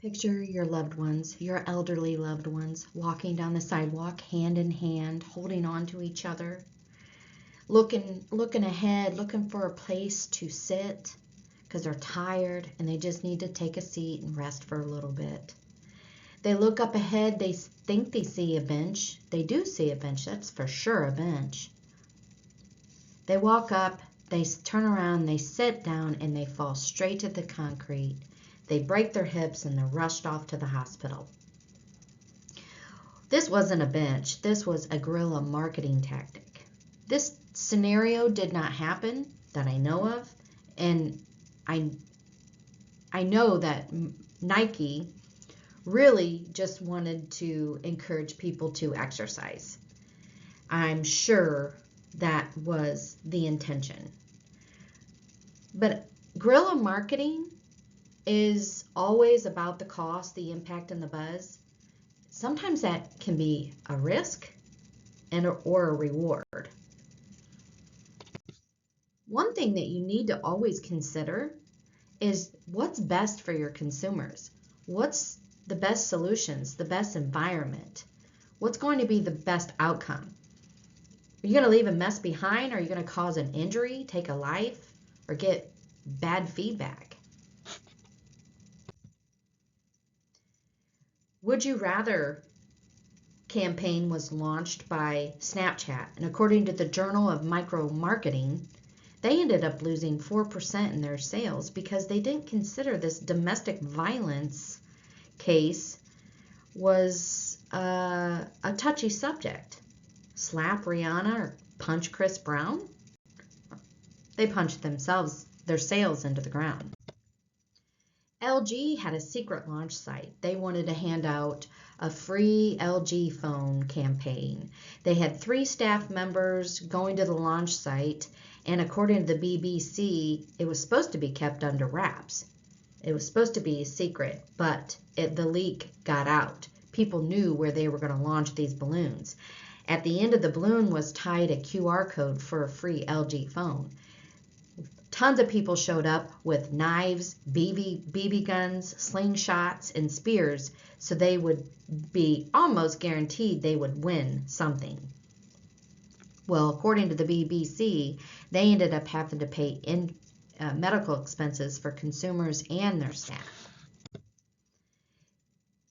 Picture your loved ones, your elderly loved ones, walking down the sidewalk hand in hand, holding on to each other, looking ahead, looking for a place to sit because they're tired and they just need to take a seat and rest for a little bit. They look up ahead, they think they see a bench. They do see a bench, that's for sure a bench. They walk up, they turn around, they sit down, and they fall straight to the concrete. They break their hips and they're rushed off to the hospital. This wasn't a bench, this was a guerrilla marketing tactic. This scenario did not happen that I know of, and I know that Nike really just wanted to encourage people to exercise. I'm sure that was the intention. But guerrilla marketing is always about the cost, the impact, and the buzz. Sometimes that can be a risk or a reward. One thing that you need to always consider is what's best for your consumers. What's the best solutions, the best environment? What's going to be the best outcome? Are you going to leave a mess behind? Are you going to cause an injury, take a life, or get bad feedback? Would You Rather campaign was launched by Snapchat, and according to the Journal of Micro Marketing, they ended up losing 4% in their sales because they didn't consider this domestic violence case was a touchy subject. Slap Rihanna or punch Chris Brown? They punched their sales into the ground. LG had a secret launch site. They wanted to hand out a free LG phone campaign. They had 3 staff members going to the launch site, and according to the BBC, it was supposed to be kept under wraps. It was supposed to be a secret, but the leak got out. People knew where they were going to launch these balloons. At the end of the balloon was tied a QR code for a free LG phone. Tons of people showed up with knives, BB guns, slingshots, and spears, so they would be almost guaranteed they would win something. Well, according to the BBC, they ended up having to pay medical expenses for consumers and their staff.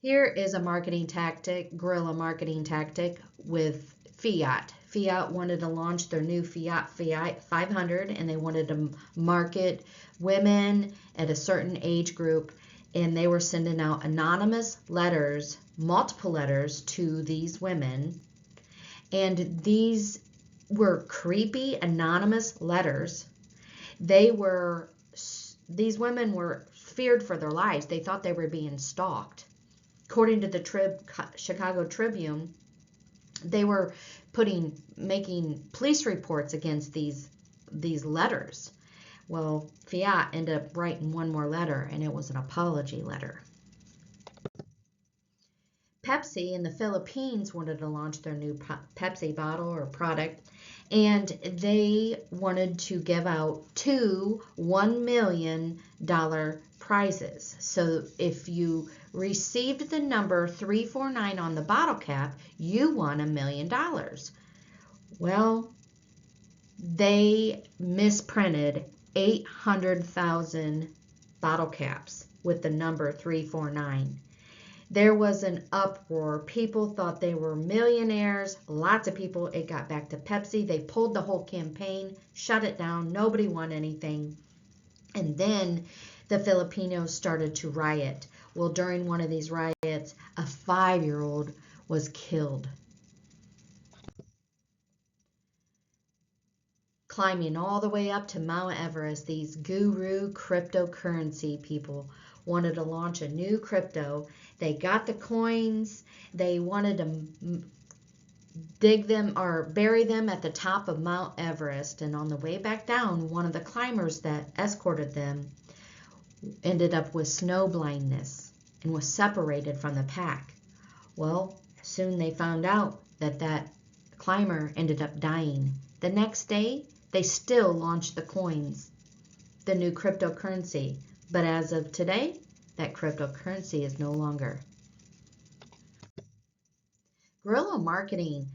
Here is a marketing tactic, guerrilla marketing tactic with Fiat. Fiat wanted to launch their new Fiat 500, and they wanted to market women at a certain age group, and they were sending out anonymous letters, multiple letters to these women, and these were creepy anonymous letters. These women were feared for their lives. They thought they were being stalked. According to the Chicago Tribune, they were making police reports against these letters. Well, Fiat ended up writing one more letter, and it was an apology letter. Pepsi in the Philippines wanted to launch their new Pepsi bottle or product, and they wanted to give out 2 $1 million prizes. So if you received the number 349 on the bottle cap, you won $1 million. Well, they misprinted 800,000 bottle caps with the number 349. There was an uproar. People thought they were millionaires. Lots of people. It got back to Pepsi. They pulled the whole campaign, shut it down. Nobody won anything. And then the Filipinos started to riot. Well, during one of these riots, a 5-year-old was killed. Climbing all the way up to Mount Everest, these guru cryptocurrency people wanted to launch a new crypto. They got the coins. They wanted to dig them or bury them at the top of Mount Everest. And on the way back down, one of the climbers that escorted them ended up with snow blindness and was separated from the pack. Well, soon they found out that climber ended up dying. The next day, they still launched the coins, the new cryptocurrency. But as of today, that cryptocurrency is no longer. Guerrilla marketing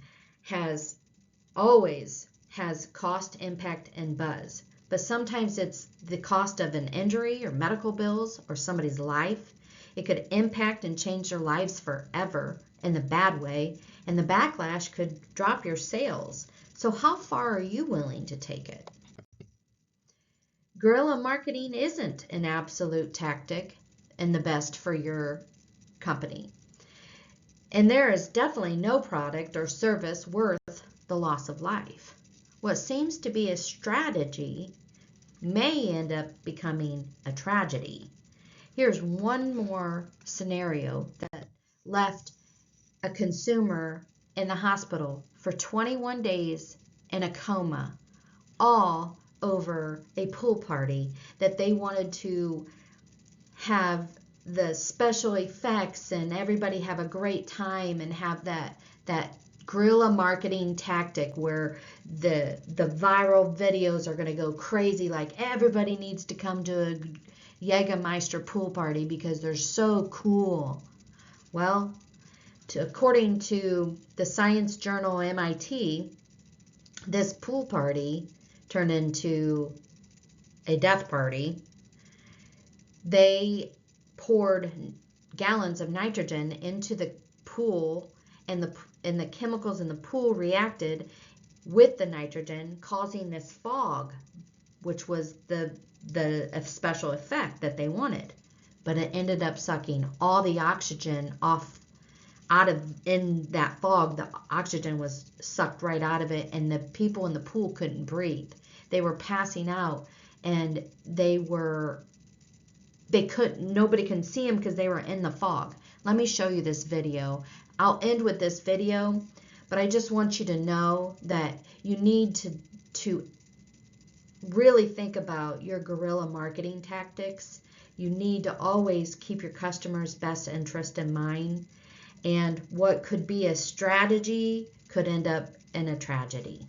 always has cost, impact, and buzz. But sometimes it's the cost of an injury or medical bills or somebody's life. It could impact and change their lives forever in the bad way, and the backlash could drop your sales. So how far are you willing to take it? Guerrilla marketing isn't an absolute tactic and the best for your company. And there is definitely no product or service worth the loss of life. What seems to be a strategy may end up becoming a tragedy. Here's one more scenario that left a consumer in the hospital for 21 days in a coma, all over a pool party that they wanted to have the special effects and everybody have a great time and have that guerrilla marketing tactic where the viral videos are going to go crazy, like everybody needs to come to a Jägermeister pool party because they're so cool. Well, according to the science journal MIT, this pool party turned into a death party. They poured gallons of nitrogen into the pool, and the chemicals in the pool reacted with the nitrogen, causing this fog, which was the special effect that they wanted. But it ended up sucking all the oxygen in that fog. The oxygen was sucked right out of it, and the people in the pool couldn't breathe. They were passing out, and nobody can see them because they were in the fog. Let me show you this video. I'll end with this video, but I just want you to know that you need to really think about your guerrilla marketing tactics. You need to always keep your customers' best interest in mind, and what could be a strategy could end up in a tragedy.